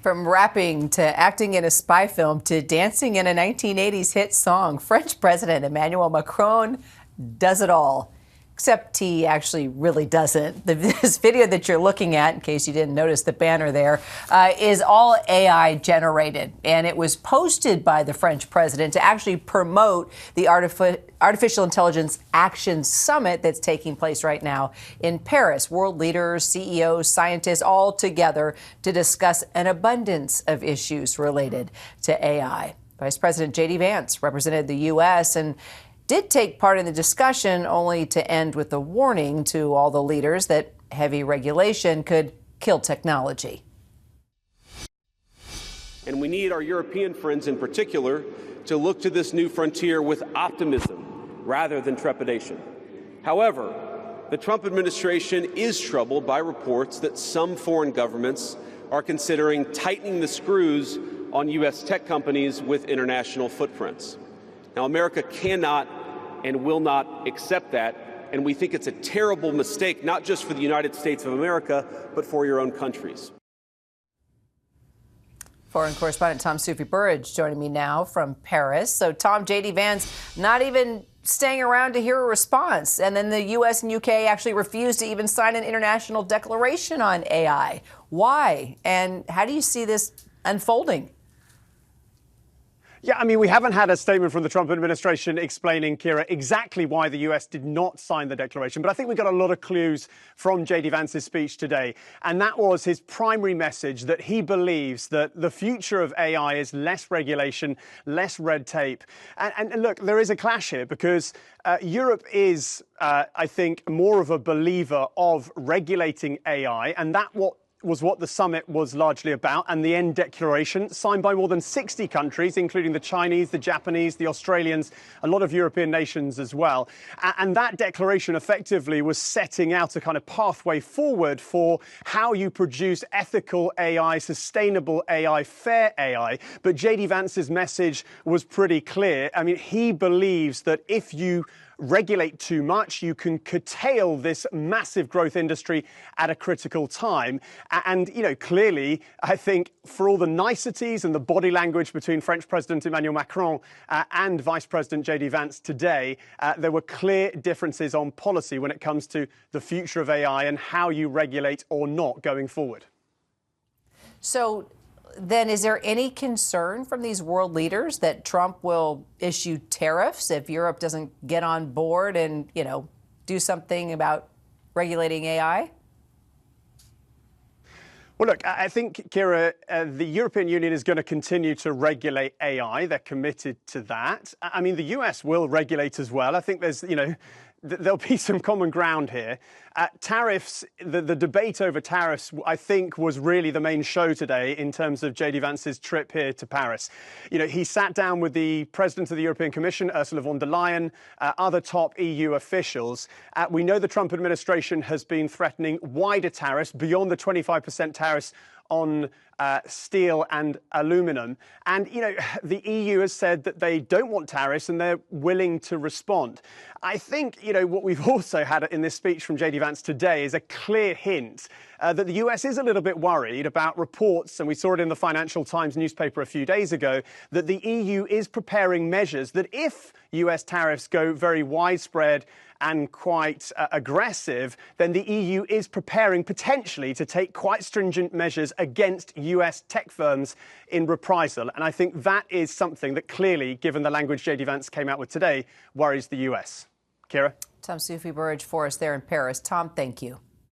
From rapping to acting in a spy film to dancing in a 1980s hit song, French President Emmanuel Macron does it all. Except he actually really doesn't. This video that you're looking at, in case you didn't notice the banner there, is all AI generated. And it was posted by the French president to actually promote the Artificial Intelligence Action Summit that's taking place right now in Paris. World leaders, CEOs, scientists all together to discuss an abundance of issues related to AI. Vice President J.D. Vance represented the U.S. and did take part in the discussion, only to end with a warning to all the leaders that heavy regulation could kill technology. And we need our European friends in particular to look to this new frontier with optimism rather than trepidation. However, the Trump administration is troubled by reports that some foreign governments are considering tightening the screws on U.S. tech companies with international footprints. Now, America cannot and will not accept that, and we think it's a terrible mistake, not just for the United States of America, but for your own countries. Foreign correspondent Tom Soufi-Burridge joining me now from Paris. So, Tom, J.D. Vance not even staying around to hear a response, and then the U.S. and U.K. actually refused to even sign an international declaration on AI. Why? And how do you see this unfolding? Yeah, I mean, we haven't had a statement from the Trump administration explaining, Kira, exactly why the U.S. did not sign the declaration. But I think we got a lot of clues from J.D. Vance's speech today. And that was his primary message, that he believes that the future of AI is less regulation, less red tape. And look, there is a clash here because Europe is, I think, more of a believer of regulating AI. And that was what the summit was largely about, and the end declaration signed by more than 60 countries, including the Chinese, the Japanese, the Australians, a lot of European nations as well. And that declaration effectively was setting out a kind of pathway forward for how you produce ethical AI, sustainable AI, fair AI. But J.D. Vance's message was pretty clear. I mean, he believes that if you regulate too much, you can curtail this massive growth industry at a critical time. And, you know, clearly, I think for all the niceties and the body language between French President Emmanuel Macron and Vice President J.D. Vance today, there were clear differences on policy when it comes to the future of AI and how you regulate or not going forward. So then is there any concern from these world leaders that Trump will issue tariffs if Europe doesn't get on board and, you know, do something about regulating AI? Well, look, I think, Kira, the European Union is going to continue to regulate AI. They're committed to that. I mean, the US will regulate as well. I think there's, you know, there'll be some common ground here. Tariffs, the debate over tariffs, I think, was really the main show today in terms of J.D. Vance's trip here to Paris. You know, he sat down with the President of the European Commission, Ursula von der Leyen, other top EU officials. We know the Trump administration has been threatening wider tariffs beyond the 25% tariffs on steel and aluminum. And, you know, the EU has said that they don't want tariffs and they're willing to respond. I think, you know, what we've also had in this speech from J.D. Vance today is a clear hint that the US is a little bit worried about reports, and we saw it in the Financial Times newspaper a few days ago, that the EU is preparing measures that if US tariffs go very widespread and quite aggressive, then the EU is preparing potentially to take quite stringent measures against US tech firms in reprisal. And I think that is something that clearly, given the language J.D. Vance came out with today, worries the US. Kira? Tom Soufi-Burridge for us there in Paris. Tom, thank you.